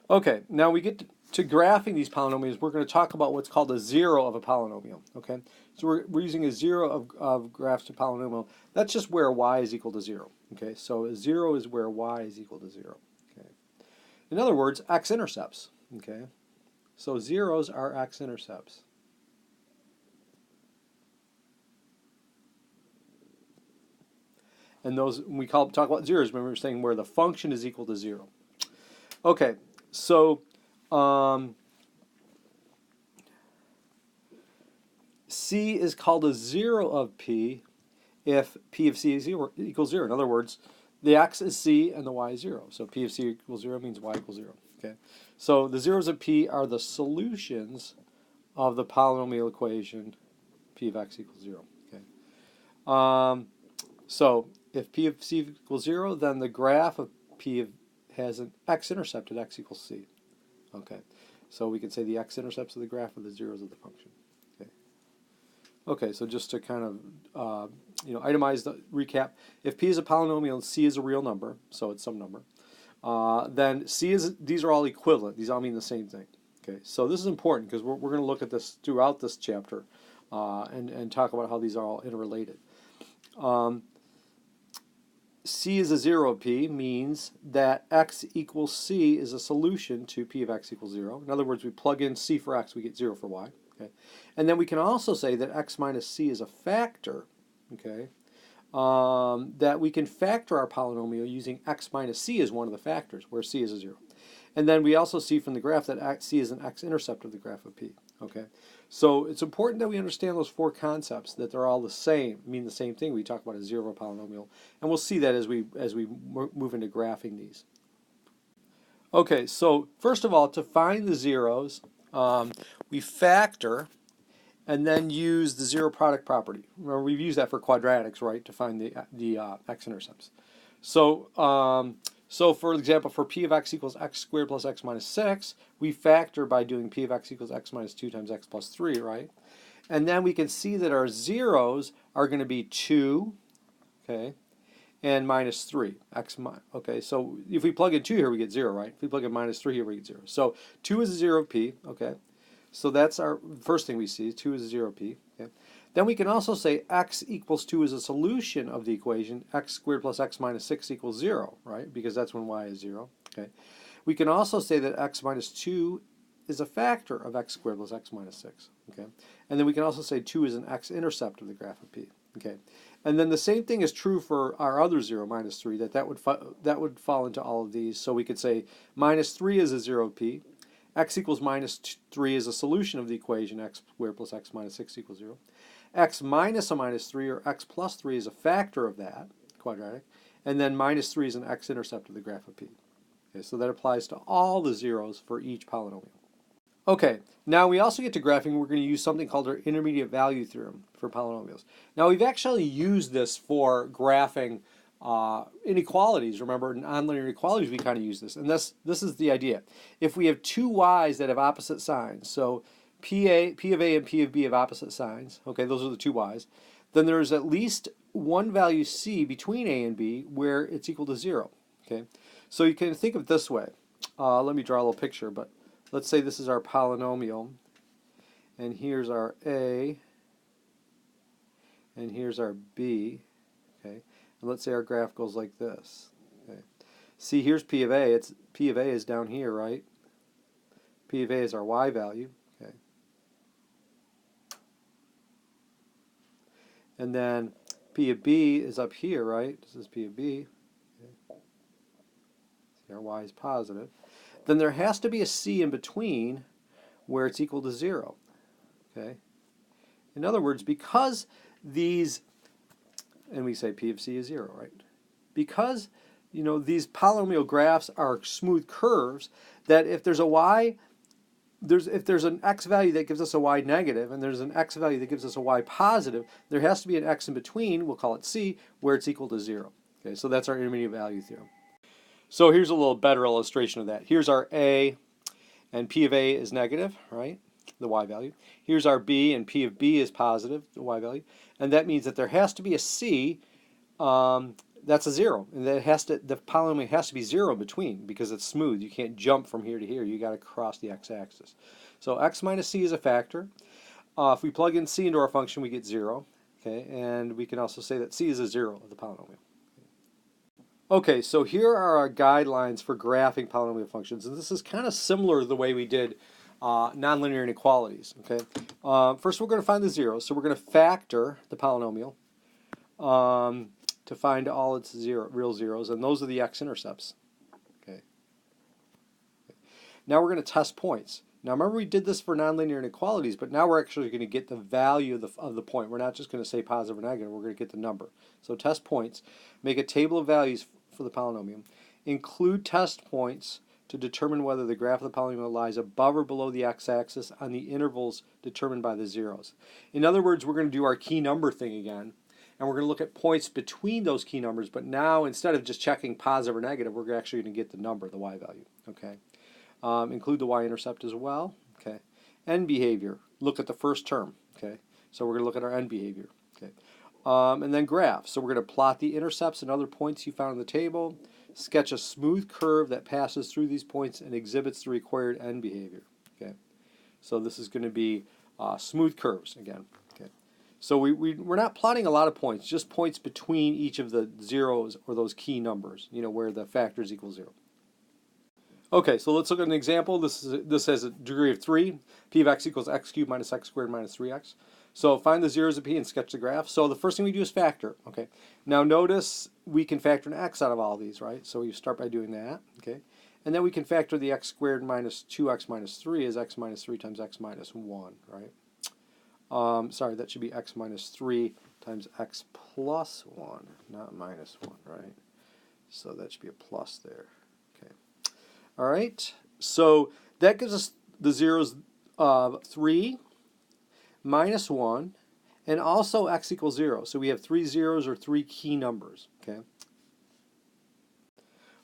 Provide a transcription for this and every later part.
Okay, now we get to graphing these polynomials. We're going to talk about what's called a zero of a polynomial. Okay, so we're using a zero of graphs to polynomial. That's just where y is equal to 0. Okay, so a 0 is where y is equal to 0. Okay, in other words, x-intercepts. Okay, so zeros are x-intercepts. And those, when we talk about zeros, remember we're saying where the function is equal to 0. Okay, so C is called a zero of P if P of C is equals 0. In other words, the x is C and the y is 0. So P of C equals 0 means y equals 0. Okay, so the zeros of P are the solutions of the polynomial equation P of x equals 0. Okay, so if P of C equals 0, then the graph of P has an x-intercept at x equals C. Okay, so we can say the x-intercepts of the graph are the zeros of the function. Okay, okay, so just to kind of itemize the recap, if P is a polynomial and C is a real number, so it's some number, then these are all equivalent. These all mean the same thing. Okay, so this is important because we're going to look at this throughout this chapter and talk about how these are all interrelated. C is a zero of P means that x equals C is a solution to P of x equals 0. In other words, we plug in C for x, we get 0 for y. Okay, and then we can also say that x minus C is a factor. Okay, that we can factor our polynomial using x minus C as one of the factors, where C is a 0. And then we also see from the graph that C is an x-intercept of the graph of P. Okay, so it's important that we understand those four concepts, that they're all the same, mean the same thing. We talk about a zero polynomial, and we'll see that as we move into graphing these. Okay, so first of all, to find the zeros, we factor and then use the zero product property. Remember, we've used that for quadratics, right, to find the x-intercepts. So for example, for P of x equals x squared plus x minus 6, we factor by doing P of x equals x minus 2 times x plus 3, right? And then we can see that our zeros are going to be 2, okay, and minus 3. Okay, so if we plug in 2 here, we get 0, right? If we plug in minus 3 here, we get 0. So 2 is a 0 of P, okay? So that's our first thing we see, 2 is a 0 of P, okay? Then we can also say x equals 2 is a solution of the equation x squared plus x minus 6 equals 0, right? Because that's when y is 0. Okay. We can also say that x minus 2 is a factor of x squared plus x minus 6. Okay. And then we can also say 2 is an x-intercept of the graph of P. Okay. And then the same thing is true for our other 0, minus 3, that would fall into all of these. So we could say minus 3 is a 0 of P. X equals minus 3 is a solution of the equation x squared plus x minus 6 equals 0. X minus a minus 3 or x plus 3 is a factor of that, quadratic, and then minus 3 is an x-intercept of the graph of P. Okay, so that applies to all the zeros for each polynomial. Okay, now we also get to graphing. We're going to use something called our intermediate value theorem for polynomials. Now we've actually used this for graphing inequalities. Remember, in nonlinear inequalities we kind of use this, and this is the idea. If we have two y's that have opposite signs, so P of A and P of B have opposite signs, okay, those are the two y's, then there's at least one value C between A and B where it's equal to 0. Okay, so you can think of it this way. Let me draw a little picture, but let's say this is our polynomial, and here's our A, and here's our B, okay, and let's say our graph goes like this. Okay, see, here's P of A. P of A is down here, right? P of A is our y value. Okay, and then P of B is up here, right? This is P of B. Okay. See, our y is positive. Then there has to be a C in between where it's equal to 0. Okay. In other words, because these, and we say P of C is 0, right? Because these polynomial graphs are smooth curves, that if there's a y, if there's an x value that gives us a y negative, and there's an x value that gives us a y positive, there has to be an x in between, we'll call it C, where it's equal to 0. Okay, so that's our intermediate value theorem. So here's a little better illustration of that. Here's our A, and P of A is negative, right? The y value. Here's our B, and P of B is positive, the y value. And that means that there has to be a C that's a 0, and that the polynomial has to be 0 between because it's smooth. You can't jump from here to here. You got to cross the x-axis. So x minus c is a factor. If we plug in c into our function, we get 0. Okay, and we can also say that c is a 0 of the polynomial. Okay, so here are our guidelines for graphing polynomial functions, and this is kind of similar to the way we did nonlinear inequalities. Okay, first we're going to find the zeros, so we're going to factor the polynomial to find all its real zeros, and those are the x-intercepts. Okay. Now we're going to test points. Now remember we did this for nonlinear inequalities, but now we're actually going to get the value of the point. We're not just going to say positive or negative, we're going to get the number. So test points, make a table of values for the polynomial. Include test points to determine whether the graph of the polynomial lies above or below the x-axis on the intervals determined by the zeros. In other words, we're going to do our key number thing again, and we're going to look at points between those key numbers, but now instead of just checking positive or negative, we're actually going to get the number, the y value. Okay. Include the y-intercept as well. Okay. End behavior. Look at the first term. Okay. So we're going to look at our end behavior. Okay. And then graph. So we're going to plot the intercepts and other points you found in the table. Sketch a smooth curve that passes through these points and exhibits the required end behavior. Okay. So this is going to be smooth curves again. Okay. So we're not plotting a lot of points, just points between each of the zeros or those key numbers, where the factors equal 0. Okay, so let's look at an example. This has a degree of 3. P of x equals x cubed minus x squared minus 3x. So find the zeros of p and sketch the graph. So the first thing we do is factor. Okay. Now notice we can factor an x out of all these, right? So you start by doing that. Okay. And then we can factor the x squared minus 2x minus 3 as x minus 3 times x minus 1, right? Sorry, that should be x minus 3 times x plus 1, not minus 1, right? So that should be a plus there. Okay. All right, so that gives us the zeros of 3, minus 1, and also x equals 0. So we have 3 zeros or 3 key numbers. Okay.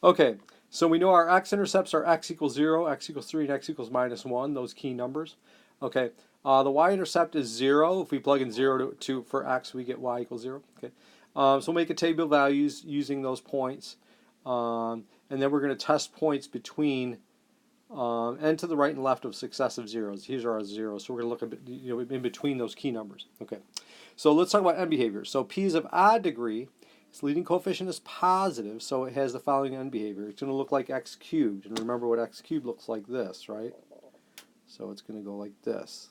Okay, so we know our x-intercepts are x equals 0, x equals 3, and x equals minus 1, those key numbers. Okay, the y-intercept is 0. If we plug in 0 for x, we get y equals 0. Okay, so we'll make a table of values using those points. And then we're going to test points between and to the right and left of successive zeros. These are our zeros, so we're going to look at in between those key numbers. Okay, so let's talk about end behavior. So p is of odd degree. Its leading coefficient is positive, so it has the following end behavior. It's going to look like x cubed, and remember what x cubed looks like this, right? So it's going to go like this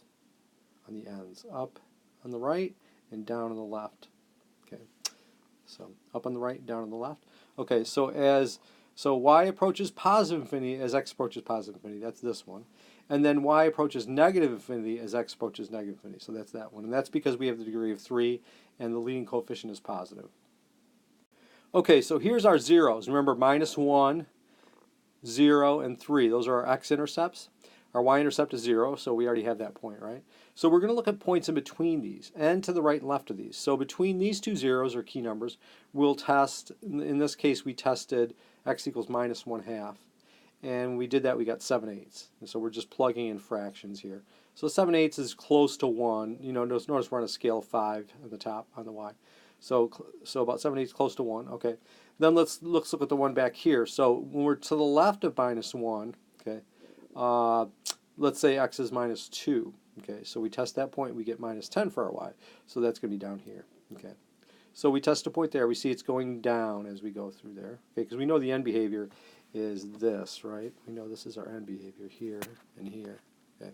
on the ends, up on the right and down on the left. Okay, so up on the right, down on the left. Okay, so y approaches positive infinity as x approaches positive infinity. That's this one. And then y approaches negative infinity as x approaches negative infinity. So that's that one. And that's because we have the degree of 3 and the leading coefficient is positive. Okay, so here's our zeros. Remember, minus 1, 0, and 3. Those are our x-intercepts. Our y-intercept is 0, so we already have that point, right? So we're going to look at points in between these and to the right and left of these. So between these two zeros, or key numbers, we'll test, in this case we tested x equals minus 1/2. And we did that, we got 7/8. And so we're just plugging in fractions here. So 7/8 is close to 1. Notice we're on a scale of 5 at the top on the y. So about 7/8 close to 1. Okay. Then let's look at the one back here. So when we're to the left of minus 1, okay, let's say x is minus 2. Okay, so we test that point, we get minus 10 for our y. So that's going to be down here. Okay, so we test a point there. We see it's going down as we go through there. Okay, because we know the end behavior is this, right? We know this is our end behavior here and here. Okay,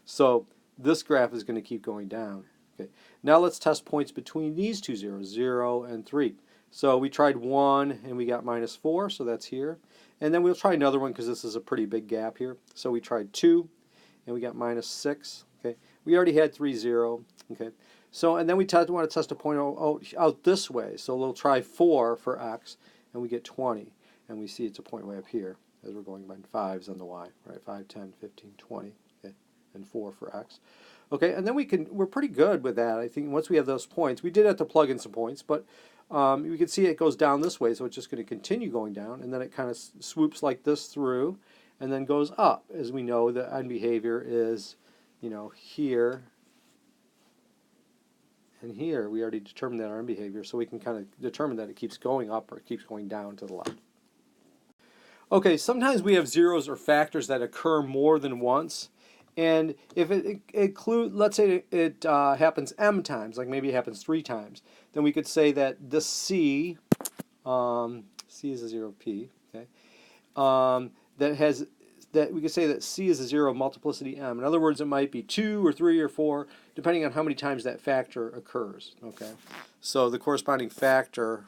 so this graph is going to keep going down. Okay, now let's test points between these two zeros, 0 and 3. So we tried 1 and we got minus 4, so that's here. And then we'll try another one because this is a pretty big gap here. So we tried 2 and we got minus 6. Okay, we already had 3, 0. Okay, so and then we want to test a point out this way. So we'll try 4 for x and we get 20. And we see it's a point way up here as we're going by 5s on the y, right? 5, 10, 15, 20, okay, and 4 for x. Okay, and then we're pretty good with that. I think once we have those points, we did have to plug in some points, but you can see it goes down this way, so it's just going to continue going down, and then it kind of swoops like this through, and then goes up. As we know, the end behavior is, here And here we already determined that our behavior, so we can kind of determine that it keeps going up or it keeps going down to the left. Okay, sometimes we have zeros or factors that occur more than once. And if it include, let's say it happens m times, like maybe it happens 3 times, then we could say that this c, c is a 0 of p, okay, that we could say that c is a 0 of multiplicity m. In other words, it might be 2 or 3 or 4, depending on how many times that factor occurs, okay. So the corresponding factor,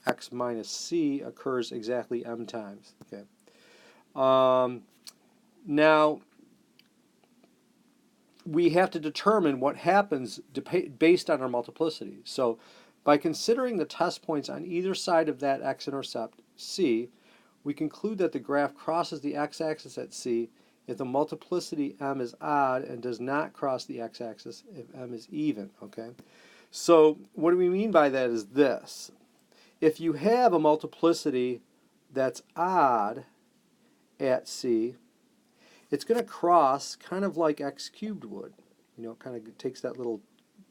x minus c, occurs exactly m times, okay. Now, we have to determine what happens based on our multiplicity. So by considering the test points on either side of that x-intercept c, we conclude that the graph crosses the x-axis at c if the multiplicity m is odd and does not cross the x-axis if m is even, okay? So what do we mean by that is this. If you have a multiplicity that's odd at c, it's going to cross kind of like x cubed would. You know, it kind of takes that little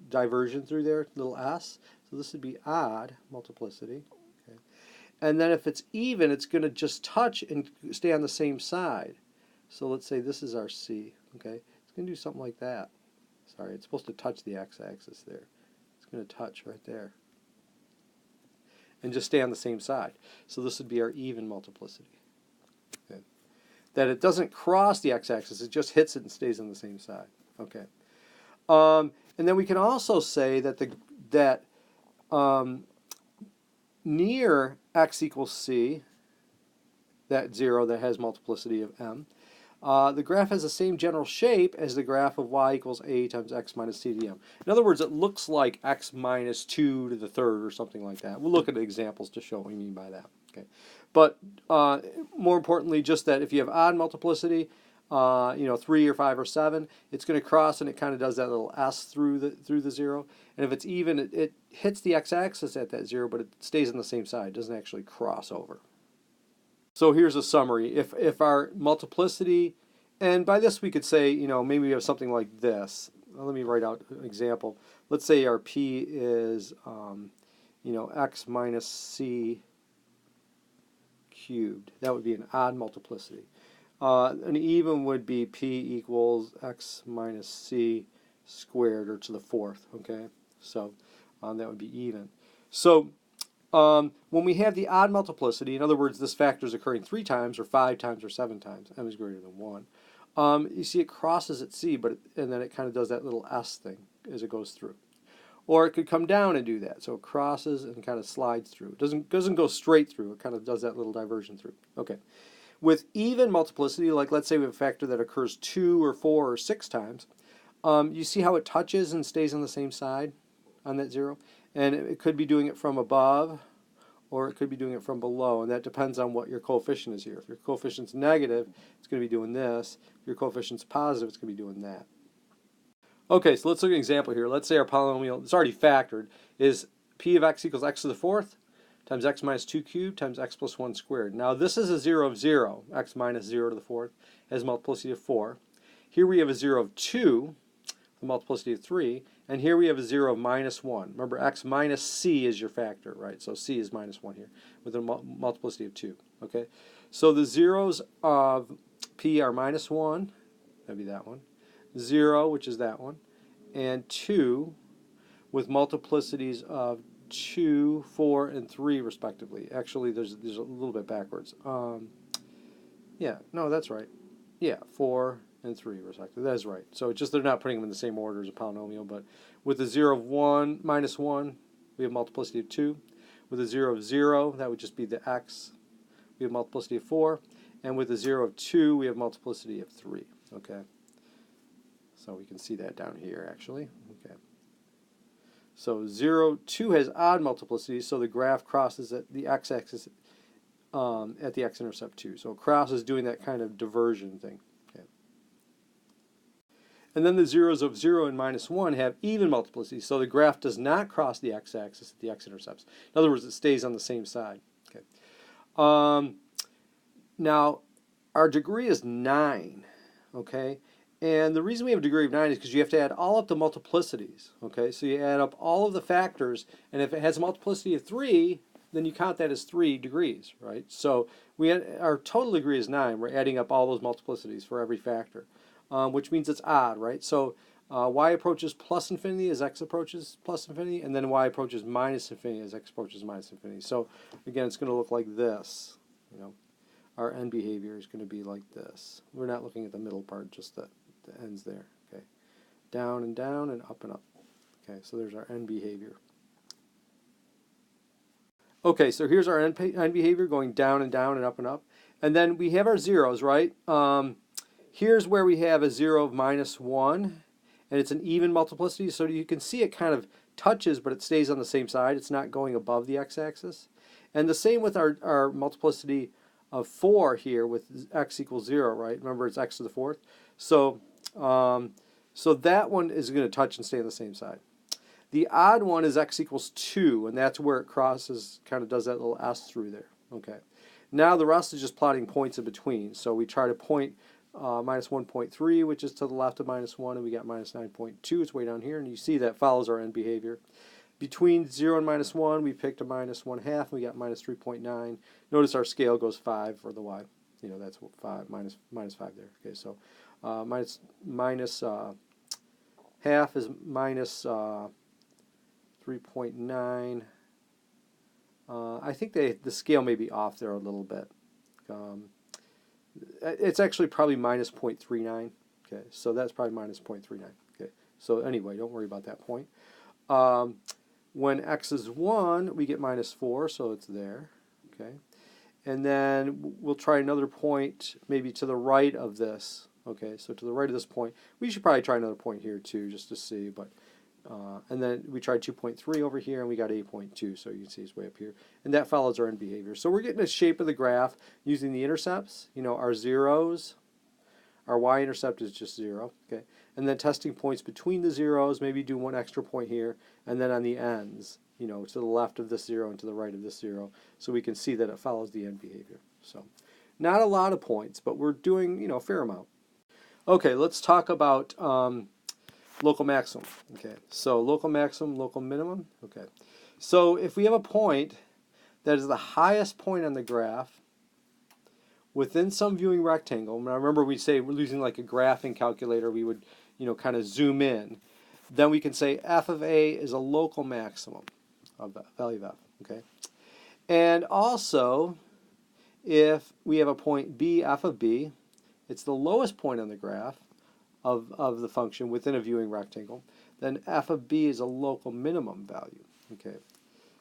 diversion through there, little s. So this would be odd multiplicity. Okay. And then if it's even, it's going to just touch and stay on the same side. So let's say this is our c. Okay, it's going to do something like that. Sorry, it's supposed to touch the x-axis there. It's going to touch right there. And just stay on the same side. So this would be our even multiplicity. Okay. That it doesn't cross the x-axis, it just hits it and stays on the same side. Okay. And then we can also say that near x equals c, that 0 that has multiplicity of m, the graph has the same general shape as the graph of y equals a times x minus c to the m. In other words, it looks like x minus 2 to the third or something like that. We'll look at examples to show what we mean by that. Okay. But more importantly, just that if you have odd multiplicity, 3 or 5 or 7, it's going to cross and it kind of does that little s through the 0. And if it's even, it hits the x-axis at that 0, but it stays on the same side. It doesn't actually cross over. So here's a summary. If our multiplicity, and by this we could say, maybe we have something like this. Well, let me write out an example. Let's say our p is, x minus c cubed. That would be an odd multiplicity. An even would be p equals x minus c squared, or to the 4th. Okay, so that would be even. So when we have the odd multiplicity, in other words, this factor is occurring 3 times, or 5 times, or 7 times, m is greater than 1. You see it crosses at c, and then it kind of does that little s thing as it goes through. Or it could come down and do that. So it crosses and kind of slides through. It doesn't go straight through. It kind of does that little diversion through. Okay. With even multiplicity, like let's say we have a factor that occurs 2 or 4 or 6 times, you see how it touches and stays on the same side on that 0? And it could be doing it from above, or it could be doing it from below. And that depends on what your coefficient is here. If your coefficient's negative, it's going to be doing this. If your coefficient's positive, it's going to be doing that. Okay, so let's look at an example here. Let's say our polynomial, it's already factored, is p of x equals x to the 4th times x minus 2 cubed times x plus 1 squared. Now this is a 0 of 0, x minus 0 to the 4th, has multiplicity of 4. Here we have a 0 of 2, the multiplicity of 3, and here we have a 0 of minus 1. Remember, x minus c is your factor, right? So c is minus 1 here, with a multiplicity of 2. Okay, so the zeros of p are minus 1, that'd be that one, 0, which is that one, and 2 with multiplicities of 2, 4, and 3 respectively. Actually, there's a little bit backwards. Yeah, no, that's right. Yeah, 4 and 3 respectively. That's right. So it's just they're not putting them in the same order as a polynomial, but with the 0 of 1, minus 1, we have multiplicity of 2. With a 0 of 0, that would just be the x. We have multiplicity of 4. And with a 0 of 2, we have multiplicity of 3. Okay. So we can see that down here, actually. Okay. So 0, 2 has odd multiplicity, so the graph crosses at the x-axis at the x-intercept 2. So it crosses doing that kind of diversion thing. Okay. And then the zeros of 0 and minus 1 have even multiplicity, so the graph does not cross the x-axis at the x-intercepts. In other words, it stays on the same side. Okay. Now, our degree is 9, okay? And the reason we have a degree of 9 is because you have to add all up the multiplicities. Okay, so you add up all of the factors, and if it has a multiplicity of 3, then you count that as 3 degrees, right? So our total degree is 9. We're adding up all those multiplicities for every factor, which means it's odd, right? So y approaches plus infinity as x approaches plus infinity, and then y approaches minus infinity as x approaches minus infinity. So again, it's going to look like this. You know, our end behavior is going to be like this. We're not looking at the middle part, just the ends there. Okay, down and up and up. Okay, so there's our end behavior. Okay, so here's our end behavior going down and up and up. And then we have our zeros, right? Here's where we have a 0 of -1, and it's an even multiplicity, so you can see it kind of touches, but it stays on the same side. It's not going above the x-axis. And the same with our multiplicity of 4 here with x equals 0, right? Remember, it's x to the 4th. So, so that one is going to touch and stay on the same side. The odd one is x equals 2, and that's where it crosses, kind of does that little S through there. Okay. Now the rest is just plotting points in between. So we try to point -1.3, which is to the left of -1, and we got -9.2. It's way down here, and you see that follows our end behavior. Between 0 and -1, we picked a -1/2, and we got -3.9. Notice our scale goes 5 for the y. You know, that's 5 minus 5 there. Okay, so half is minus 3.9. I think the scale may be off there a little bit. It's actually probably -0.39. Okay, so that's probably -0.39. Okay, so anyway, don't worry about that point. When x is 1, we get -4, so it's there. Okay, and then we'll try another point maybe to the right of this. Okay, so to the right of this point, we should probably try another point here too, just to see. But and then we tried 2.3 over here, and we got 8.2, so you can see it's way up here. And that follows our end behavior. So we're getting a shape of the graph using the intercepts. You know, our zeros, our y-intercept is just 0. Okay, and then testing points between the zeros, maybe do one extra point here, and then on the ends, you know, to the left of this 0 and to the right of this 0, so we can see that it follows the end behavior. So not a lot of points, but we're doing, you know, a fair amount. Okay, let's talk about local maximum. Okay, so local maximum, local minimum. Okay, so if we have a point that is the highest point on the graph within some viewing rectangle, now remember we say we're using like a graphing calculator, we would, you know, kind of zoom in, then we can say f of a is a local maximum of the value of f. Okay, and also if we have a point b, f of b, it's the lowest point on the graph of the function within a viewing rectangle, then f of b is a local minimum value. Okay,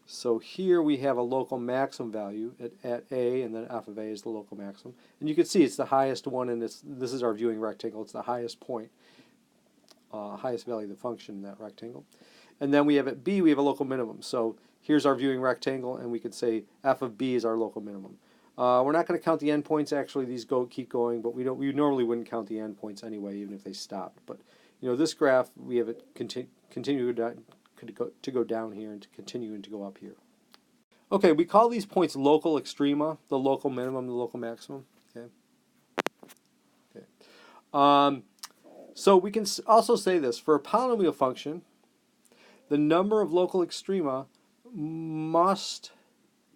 so here we have a local maximum value at a, and then f of a is the local maximum. And you can see it's the highest one, and this is our viewing rectangle. It's the highest point, highest value of the function in that rectangle. And then we have at b, we have a local minimum. So here's our viewing rectangle, and we could say f of b is our local minimum. We're not going to count the endpoints. Actually, these keep going, but we normally wouldn't count the endpoints anyway, even if they stopped. But you know, this graph, we have it continue to go down here and to continue and to go up here. Okay, we call these points local extrema, the local minimum, the local maximum. Okay. Okay. So we can also say this for a polynomial function: the number of local extrema must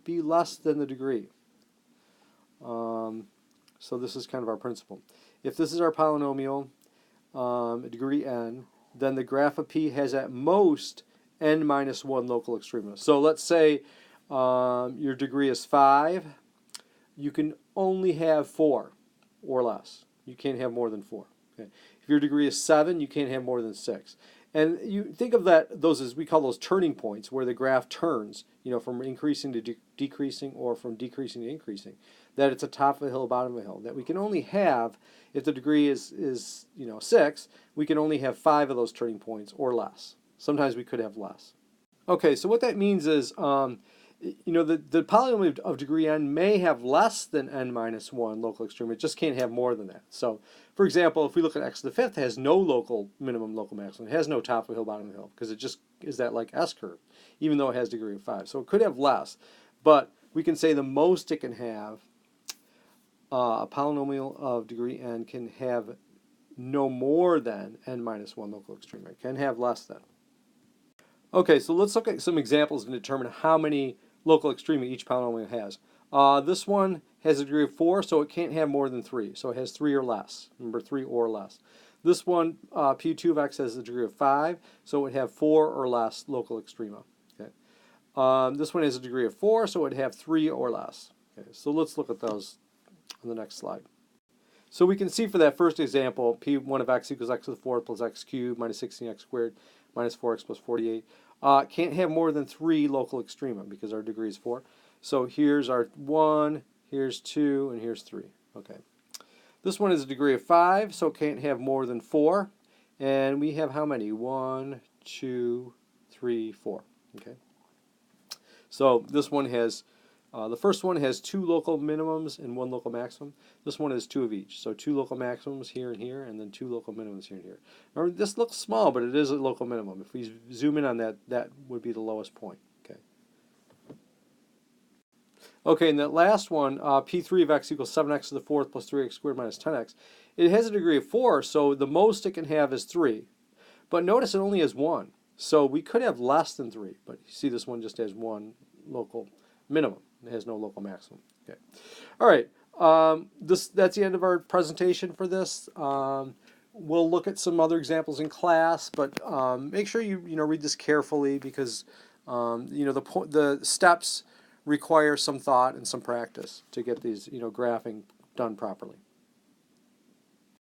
be less than the degree. So this is kind of our principle. If this is our polynomial, degree n, then the graph of p has at most n minus 1 local extrema. So let's say your degree is 5. You can only have 4 or less. You can't have more than 4. Okay. If your degree is 7, you can't have more than 6. And you think of those as, we call those turning points, where the graph turns, you know, from increasing to decreasing, or from decreasing to increasing. That it's a top of a hill, bottom of a hill. That we can only have, if the degree is you know 6, we can only have 5 of those turning points or less. Sometimes we could have less. Okay, so what that means is, you know, the polynomial of degree n may have less than n minus 1 local extrema. It just can't have more than that. So, for example, if we look at x to the 5th, it has no local minimum, local maximum. It has no top of a hill, bottom of a hill, because it just is that like S curve, even though it has degree of 5. So it could have less, but we can say the most it can have, a polynomial of degree n can have no more than n minus 1 local extrema. It can have less than. Okay, so let's look at some examples and determine how many local extrema each polynomial has. This one has a degree of 4, so it can't have more than 3. So it has 3 or less. Remember, 3 or less. This one, P2 of x, has a degree of 5, so it would have 4 or less local extrema. Okay. This one has a degree of 4, so it would have 3 or less. Okay, so let's look at those on the next slide. So we can see for that first example, P1 of x equals x to the 4th plus x cubed minus 16x squared minus 4x plus 48. Can't have more than 3 local extrema because our degree is 4. So here's our 1, here's 2, and here's 3. Okay. This one is a degree of 5, so it can't have more than 4. And we have how many? 1, 2, 3, 4. Okay. So this one has, the first one has 2 local minimums and 1 local maximum. This one has 2 of each. So 2 local maximums here and here, and then 2 local minimums here and here. Remember, this looks small, but it is a local minimum. If we zoom in on that, that would be the lowest point. Okay. Okay, and that last one, P3 of x equals 7x to the 4th plus 3x squared minus 10x. It has a degree of 4, so the most it can have is 3. But notice it only has 1. So we could have less than 3, but you see this one just has 1 local minimum. It has no local maximum. Okay. All right, that's the end of our presentation for this. We'll look at some other examples in class, but make sure you read this carefully because the steps require some thought and some practice to get these graphing done properly.